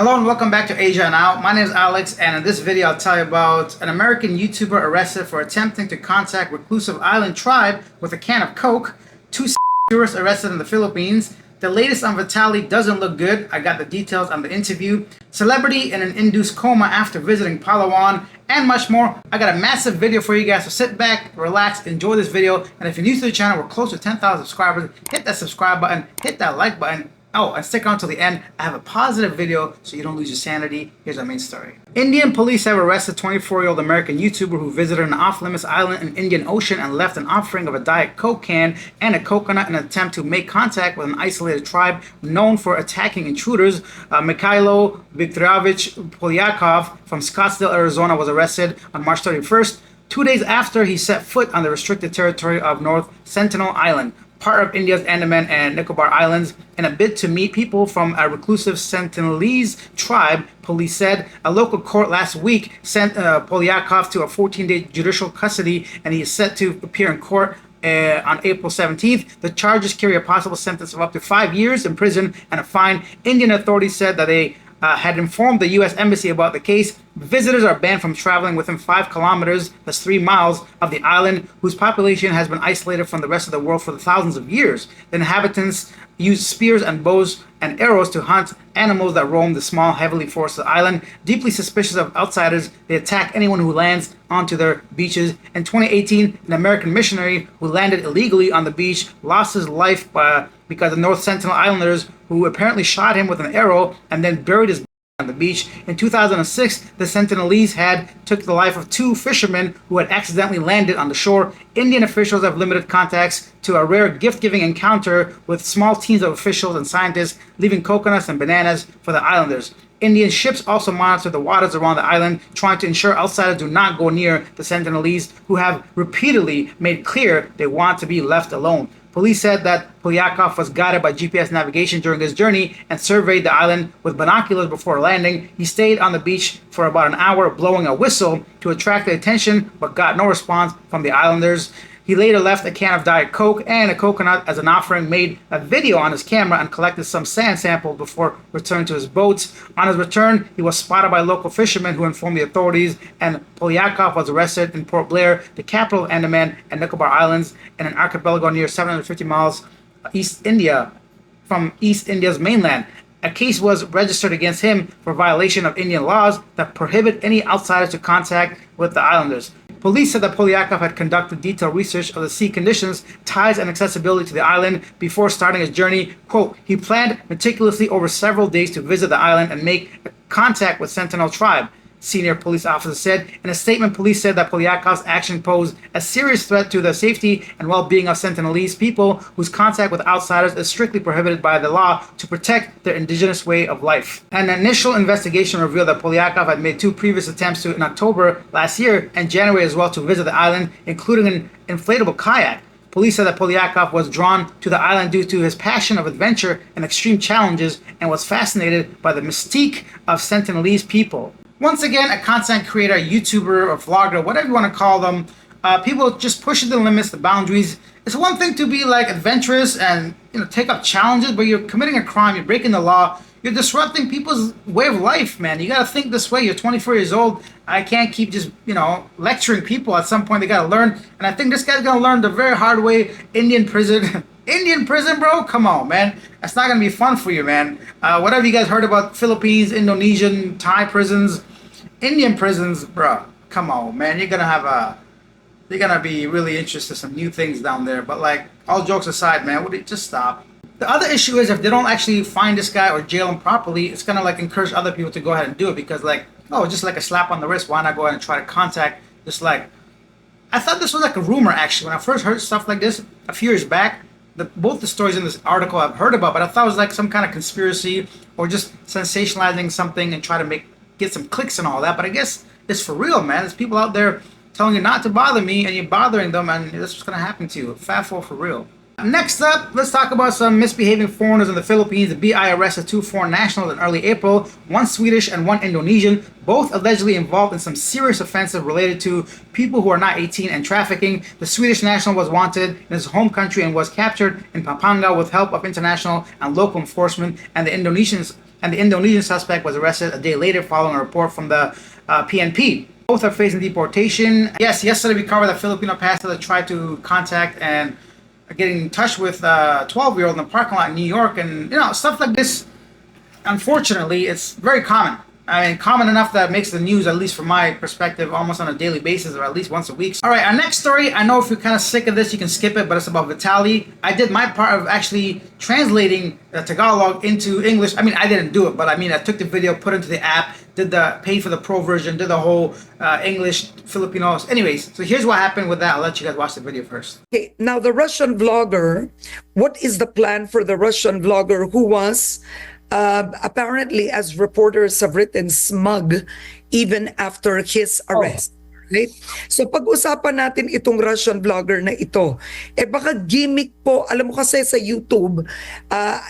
Hello and welcome back to Asia Now. My name is Alex, and in this video I'll tell you about an American YouTuber arrested for attempting to contact Reclusive Island tribe with a can of Coke, two tourists arrested in the Philippines. The latest on Vitaly doesn't look good. I got the details on the interview. Celebrity in an induced coma after visiting Palawan, and much more. I got a massive video for you guys, so sit back, relax, enjoy this video. And if you're new to the channel, we're close to 10,000 subscribers. Hit that subscribe button, hit that like button. Oh, and stick around till the end. I have a positive video so you don't lose your sanity. Here's our main story. Indian police have arrested 24-year-old American YouTuber who visited an off-limits island in Indian Ocean and left an offering of a Diet Coke can and a coconut in an attempt to make contact with an isolated tribe known for attacking intruders. Mikhailo Viktorovich Polyakov from Scottsdale, Arizona was arrested on March 31st, 2 days after he set foot on the restricted territory of North Sentinel Island, part of India's Andaman and Nicobar Islands, in a bid to meet people from a reclusive Sentinelese tribe, police said. A local court last week sent Polyakov to a 14-day judicial custody, and he is set to appear in court on April 17th. The charges carry a possible sentence of up to 5 years in prison and a fine. Indian authorities said that they had informed the U.S. Embassy about the case. Visitors are banned from traveling within 5 kilometers, that's 3 miles, of the island, whose population has been isolated from the rest of the world for thousands of years. The inhabitants use spears and bows and arrows to hunt animals that roam the small, heavily forested island. Deeply suspicious of outsiders, they attack anyone who lands onto their beaches. In 2018, an American missionary who landed illegally on the beach lost his life because the North Sentinel Islanders, who apparently shot him with an arrow and then buried his on the beach. In 2006, the Sentinelese took the life of 2 fishermen who had accidentally landed on the shore. Indian officials have limited contacts to a rare gift-giving encounter with small teams of officials and scientists, leaving coconuts and bananas for the islanders. Indian ships also monitor the waters around the island, trying to ensure outsiders do not go near the Sentinelese, who have repeatedly made clear they want to be left alone. Police said that Polyakov was guided by GPS navigation during his journey and surveyed the island with binoculars before landing. He stayed on the beach for about an hour, blowing a whistle to attract the attention, but got no response from the islanders. He later left a can of Diet Coke and a coconut as an offering, made a video on his camera, and collected some sand samples before returning to his boats. On his return, he was spotted by local fishermen who informed the authorities, and Polyakov was arrested in Port Blair, the capital of Andaman and Nicobar Islands, in an archipelago near 750 miles East India from East India's mainland. A case was registered against him for violation of Indian laws that prohibit any outsiders to contact with the islanders. Police said that Polyakov had conducted detailed research of the sea conditions, tides, and accessibility to the island before starting his journey. Quote, he planned meticulously over several days to visit the island and make contact with Sentinel tribe, senior police officer said. In a statement, police said that Polyakov's action posed a serious threat to the safety and well-being of Sentinelese people, whose contact with outsiders is strictly prohibited by the law to protect their indigenous way of life. An initial investigation revealed that Polyakov had made 2 previous attempts in October last year and January as well to visit the island, including an inflatable kayak. Police said that Polyakov was drawn to the island due to his passion of adventure and extreme challenges and was fascinated by the mystique of Sentinelese people. Once again, a content creator, a YouTuber, or vlogger, whatever you want to call them, people just pushing the limits, the boundaries. It's one thing to be like adventurous and take up challenges, but you're committing a crime, you're breaking the law, you're disrupting people's way of life, man. You gotta think this way. You're 24 years old. I can't keep just lecturing people. At some point, they gotta learn, and I think this guy's gonna learn the very hard way. Indian prison. Indian prison, bro? Come on, man. That's not gonna be fun for you, man. Whatever you guys heard about Philippines, Indonesian, Thai prisons, Indian prisons, bro. Come on, man. You're gonna be really interested in some new things down there. But like, all jokes aside, man, just stop. The other issue is if they don't actually find this guy or jail him properly, it's gonna like encourage other people to go ahead and do it, because like, oh, just like a slap on the wrist. Why not go ahead and try to contact? Just like, I thought this was like a rumor actually when I first heard stuff like this a few years back. Both the stories in this article I've heard about, but I thought it was like some kind of conspiracy or just sensationalizing something and try to get some clicks and all that. But I guess it's for real, man. There's people out there telling you not to bother me, and you're bothering them, and that's what's gonna happen to you. Fatful for real. Next up, let's talk about some misbehaving foreigners in the Philippines. The BI arrested 2 foreign nationals in early April, 1 Swedish and 1 Indonesian, both allegedly involved in some serious offenses related to people who are not 18 and trafficking. The Swedish national was wanted in his home country and was captured in Pampanga with help of international and local enforcement, and the Indonesian and the Indonesian suspect was arrested a day later following a report from the PNP. Both are facing deportation. Yes, yesterday we covered that Filipino pastor that tried to contact and get in touch with a 12-year-old in the parking lot in New York, and stuff like this. Unfortunately, it's very common. I mean, common enough that it makes the news, at least from my perspective, almost on a daily basis or at least once a week. All right, our next story, I know if you're kind of sick of this, you can skip it, but it's about Vitaly. I did my part of actually translating Tagalog into English. I mean, I didn't do it, but I mean, I took the video, put it into the app, paid for the pro version, did the whole English, Filipinos. Anyways, so here's what happened with that. I'll let you guys watch the video first. Okay, now the Russian vlogger, what is the plan for the Russian vlogger who was apparently, as reporters have written, smug even after his arrest? Right? So pag-usapan natin itong Russian vlogger na ito, baka gimmick po. Alam mo kasi sa YouTube,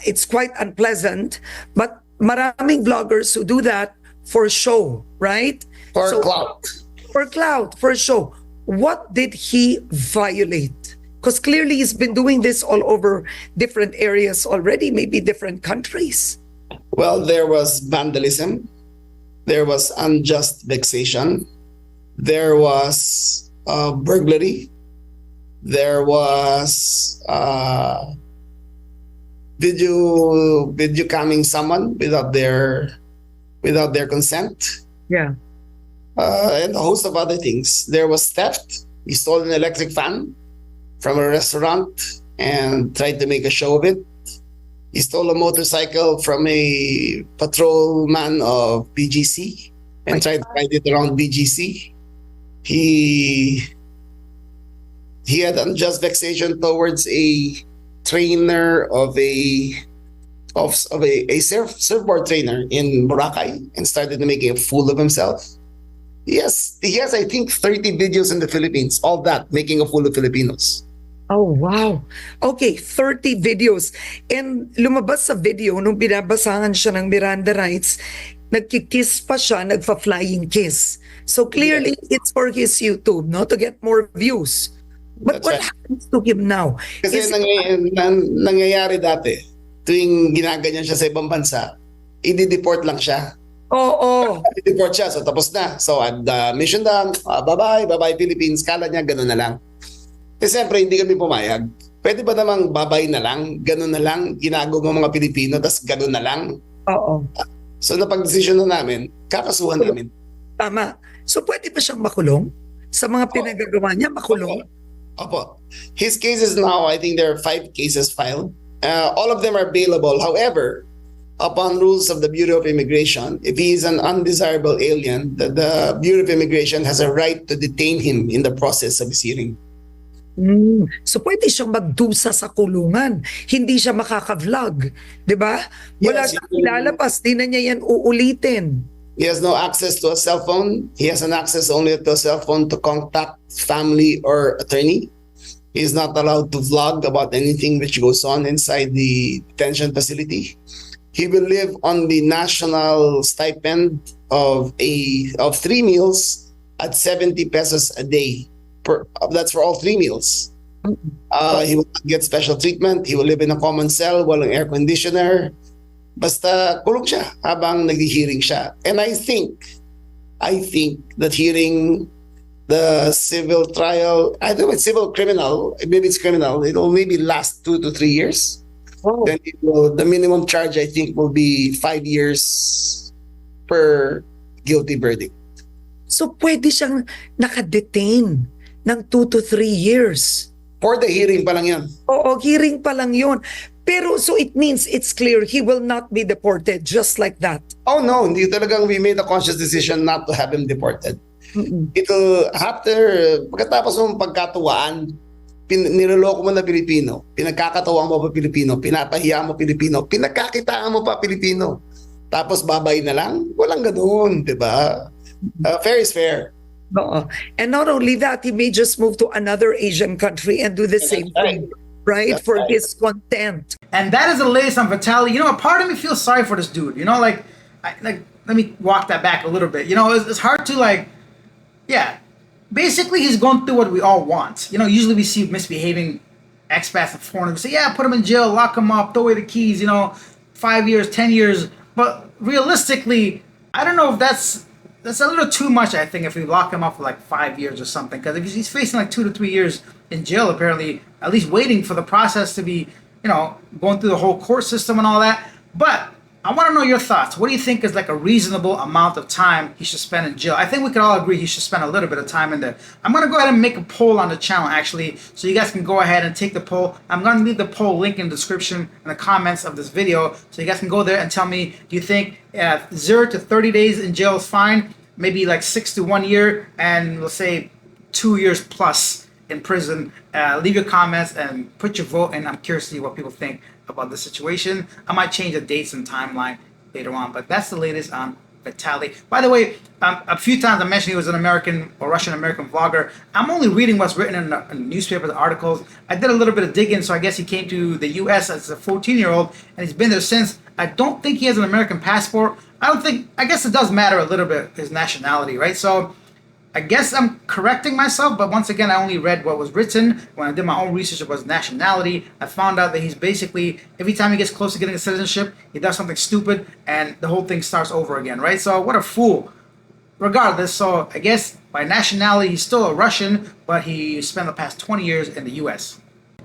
it's quite unpleasant, but maraming vloggers who do that for show, right? For clout. For clout, for show. What did he violate? Because clearly he's been doing this all over different areas already, maybe different countries. Well, there was vandalism. There was unjust vexation. There was burglary. There was video camming someone without their consent. Yeah. And a host of other things. There was theft. He stole an electric fan from a restaurant and tried to make a show of it. He stole a motorcycle from a patrolman of BGC and tried to ride it around BGC. He had unjust vexation towards a trainer of a surfboard trainer in Boracay and started to make a fool of himself. He has I think 30 videos in the Philippines, all that making a fool of Filipinos. Oh, wow. Okay, 30 videos. And lumabas sa video, nung binabasahan siya ng Miranda rights, nagkikiss pa siya, nagfa-flying kiss. So clearly, it's for his YouTube, no? To get more views. But That's what right. happens to him now? Kasi nangyayari dati, tuwing ginaganyan siya sa ibang bansa, i-deport lang siya. Oo. I-deport siya, so tapos na. So, mission done, bye-bye Philippines, kala niya gano'n na lang. Eh siyempre, hindi kami pumayag. Pwede ba namang babay na lang, gano'n na lang, ginagawa ng mga Pilipino, tas gano'n na lang? Oo. So napag-desisyon na namin, kakasuhan namin. Tama. So pwede ba siyang makulong? Sa mga pinagagawa niya, makulong? Opo. His cases now, I think there are 5 cases filed. All of them are bailable. However, upon rules of the Bureau of Immigration, if he is an undesirable alien, the Bureau of Immigration has a right to detain him in the process of his hearing. So pwede siyang magdusa sa kulungan. Hindi siya makaka-vlog. Diba? Wala Yes, siyang ilalabas. Di na niya yan uulitin. He has no access to a cell phone. He has an access only to a cell phone to contact family or attorney. He is not allowed to vlog about anything which goes on inside the detention facility. He will live on the national stipend of 3 meals at 70 pesos a day. That's for all 3 meals. He will get special treatment. He will live in a common cell, walang air conditioner. Basta kulong siya habang nag-hearing siya. And I think that hearing the civil trial, I don't know, it's civil criminal, maybe it's criminal, it will maybe last 2 to 3 years. Oh. Then the minimum charge, I think, will be 5 years per guilty verdict. So pwede siyang nakadetain ng 2 to 3 years. For the hearing pa lang yan. Oo, hearing pa lang yun. Pero so it means it's clear he will not be deported just like that. Oh no, hindi talagang we made a conscious decision not to have him deported. Ito, pagkatapos ng pagkatuwaan, niloloko mo na Pilipino, pinagkakatawaan mo pa Pilipino, pinapahiya mo Pilipino, pinagkakitaan mo pa Pilipino. Tapos babay na lang? Walang ganoon, di ba? Fair is fair. And not only that, he may just move to another Asian country and do the same thing, right? For his content. And that is the latest on Vitaly. You know, a part of me feels sorry for this dude. You know, like let me walk that back a little bit. You know, it's hard to basically he's going through what we all want. You know, usually we see misbehaving expats and foreigners. We say, yeah, put him in jail, lock him up, throw away the keys, 5 years, 10 years. But realistically, I don't know if that's a little too much. I think if we lock him up for like 5 years or something, because if he's facing like 2 to 3 years in jail, apparently, at least waiting for the process to be, going through the whole court system and all that. But I want to know your thoughts. What do you think is like a reasonable amount of time he should spend in jail? I think we could all agree he should spend a little bit of time in there. I'm going to go ahead and make a poll on the channel, actually, so you guys can go ahead and take the poll. I'm going to leave the poll link in the description and the comments of this video, so you guys can go there and tell me, do you think 0 to 30 days in jail is fine? Maybe like 6 to 1 year, and let's say 2 years plus in prison. Leave your comments and put your vote, and I'm curious to see what people think about the situation. I might change the dates and timeline later on, but that's the latest on Vitaly. By the way, a few times I mentioned he was an American or Russian-American vlogger. I'm only reading what's written in the newspapers, articles. I did a little bit of digging, so I guess he came to the U.S. as a 14-year-old, and he's been there since. I don't think he has an American passport. I guess it does matter a little bit, his nationality, right? So I guess I'm correcting myself, but once again, I only read what was written. When I did my own research about his nationality, I found out that he's basically, every time he gets close to getting a citizenship, he does something stupid, and the whole thing starts over again, right? So what a fool. Regardless, so I guess by nationality, he's still a Russian, but he spent the past 20 years in the U.S.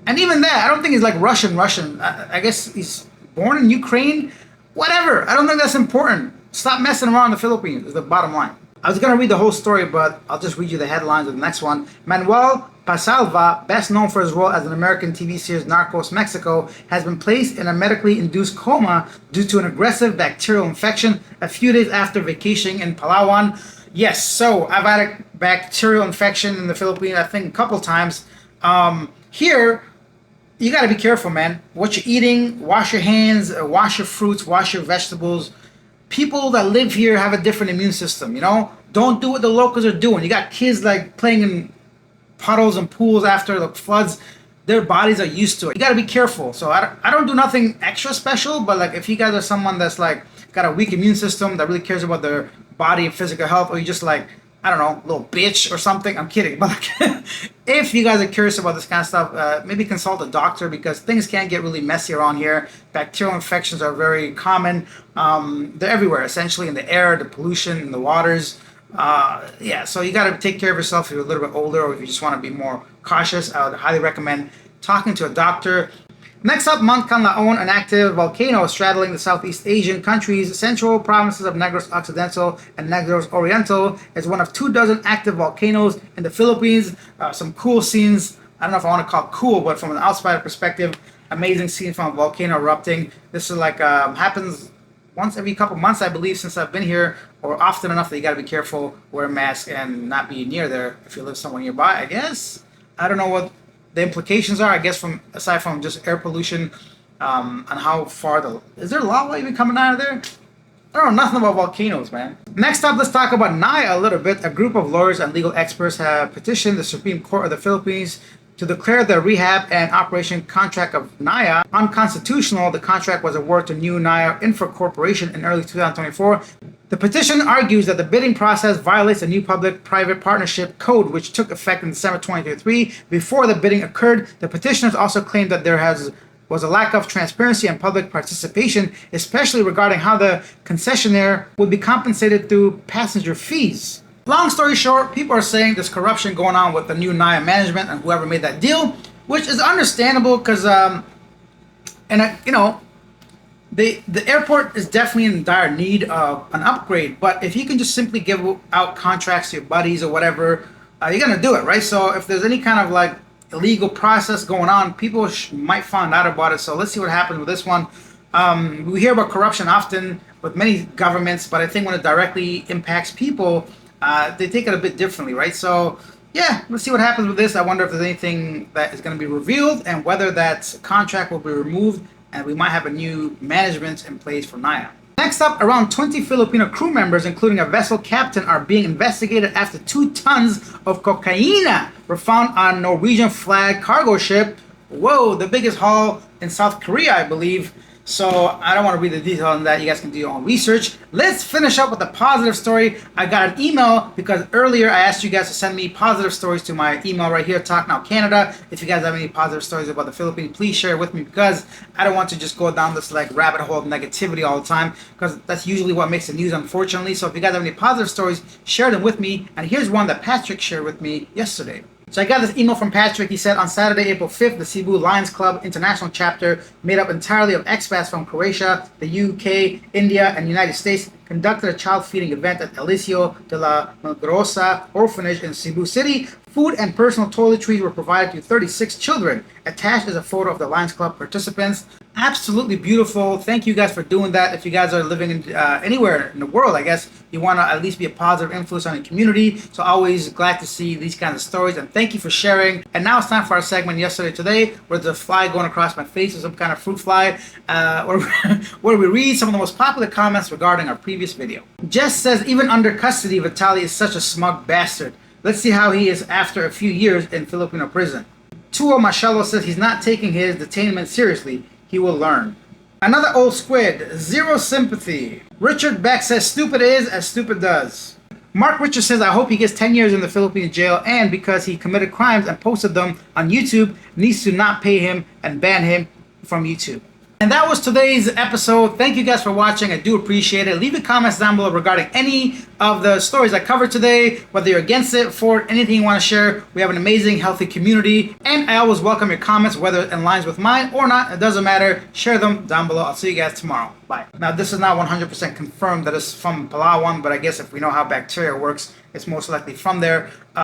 And even that, I don't think he's like Russian. I guess he's born in Ukraine. Whatever. I don't think that's important. Stop messing around in the Philippines is the bottom line. I was going to read the whole story, but I'll just read you the headlines of the next one. Manuel Pasalva, best known for his role as an American TV series Narcos Mexico, has been placed in a medically induced coma due to an aggressive bacterial infection a few days after vacationing in Palawan. Yes, so I've had a bacterial infection in the Philippines, I think a couple times. Here, you got to be careful, man. What you're eating, wash your hands, wash your fruits, wash your vegetables. People that live here have a different immune system, Don't do what the locals are doing. You got kids like playing in puddles and pools after the floods. Their bodies are used to it. You got to be careful. So I don't do nothing extra special, but like if you guys are someone that's like got a weak immune system that really cares about their body and physical health, or you just like, I don't know, little bitch or something. I'm kidding. But like, if you guys are curious about this kind of stuff, maybe consult a doctor, because things can get really messy around here. Bacterial infections are very common. They're everywhere, essentially, in the air, the pollution, in the waters. Yeah, so you got to take care of yourself if you're a little bit older, or if you just want to be more cautious. I would highly recommend talking to a doctor. Next up, Mount Kanlaon, an active volcano straddling the Southeast Asian countries' central provinces of Negros Occidental and Negros Oriental, is one of 24 active volcanoes in the Philippines. Some cool scenes. I don't know if I want to call it cool, but from an outsider perspective, amazing scene from a volcano erupting. This is like happens once every couple months, I believe, since I've been here, or often enough that you got to be careful, wear a mask, and not be near there if you live somewhere nearby, I guess. I don't know what the implications are, I guess, aside from just air pollution, and how far is there lava even coming out of there? I don't know nothing about volcanoes, man. Next up, let's talk about Naia a little bit. A group of lawyers and legal experts have petitioned the Supreme Court of the Philippines to declare the rehab and operation contract of Naia unconstitutional. The contract was awarded to New Naia Infra Corporation in early 2024. The petition argues that the bidding process violates the new public-private partnership code, which took effect in December 2023. Before the bidding occurred, the petitioners also claimed that there was a lack of transparency and public participation, especially regarding how the concessionaire would be compensated through passenger fees. Long story short, people are saying there's corruption going on with the new Naia management and whoever made that deal, which is understandable because, the airport is definitely in dire need of an upgrade. But if you can just simply give out contracts to your buddies or whatever, you're gonna do it, right? So if there's any kind of like illegal process going on, people might find out about it. So let's see what happens with this one. We hear about corruption often with many governments, but I think when it directly impacts people, they take it a bit differently, right? So yeah, let's see what happens with this. I wonder if there's anything that is going to be revealed and whether that contract will be removed, and we might have a new management in place for Naia. Next up, around 20 Filipino crew members, including a vessel captain, are being investigated after 2 tons of cocaine were found on a Norwegian flag cargo ship. Whoa, the biggest haul in South Korea, I believe. So I don't want to read the detail on that. You guys can do your own research. Let's finish up with a positive story. I got an email because earlier I asked you guys to send me positive stories to my email right here, Talk Now Canada. If you guys have any positive stories about the Philippines, please share it with me, because I don't want to just go down this like rabbit hole of negativity all the time, because that's usually what makes the news, unfortunately. So if you guys have any positive stories, share them with me. And here's one that Patrick shared with me yesterday. So I got this email from Patrick. He said, on Saturday, April 5th, the Cebu Lions Club International Chapter, made up entirely of expats from Croatia, the UK, India, and United States, conducted a child feeding event at Eliseo de la Milagrosa Orphanage in Cebu City. Food and personal toiletries were provided to 36 children. Attached is a photo of the Lions Club participants. Absolutely beautiful. Thank you guys for doing that. If you guys are living in anywhere in the world, I guess you want to at least be a positive influence on the community. So always glad to see these kinds of stories, and thank you for sharing. And now it's time for our segment Yesterday Today, where there's a fly going across my face, or some kind of fruit fly, where we read some of the most popular comments regarding our previous video. Jess says, even under custody, Vitaly is such a smug bastard. Let's see how he is after a few years in Filipino prison. Tuo Machello says he's not taking his detainment seriously. He will learn. Another old squid, zero sympathy. Richard Beck says, stupid is as stupid does. Mark Richards says, I hope he gets 10 years in the Philippine jail, and because he committed crimes and posted them on YouTube, needs to not pay him and ban him from YouTube. And that was today's episode. Thank you guys for watching. I do appreciate it. Leave the comments down below regarding any of the stories I covered today, whether you're against it, for it, anything you want to share. We have an amazing, healthy community, and I always welcome your comments, whether it aligns with mine or not. It doesn't matter. Share them down below. I'll see you guys tomorrow. Bye. Now, this is not 100% confirmed that it's from Palawan, but I guess if we know how bacteria works, it's most likely from there.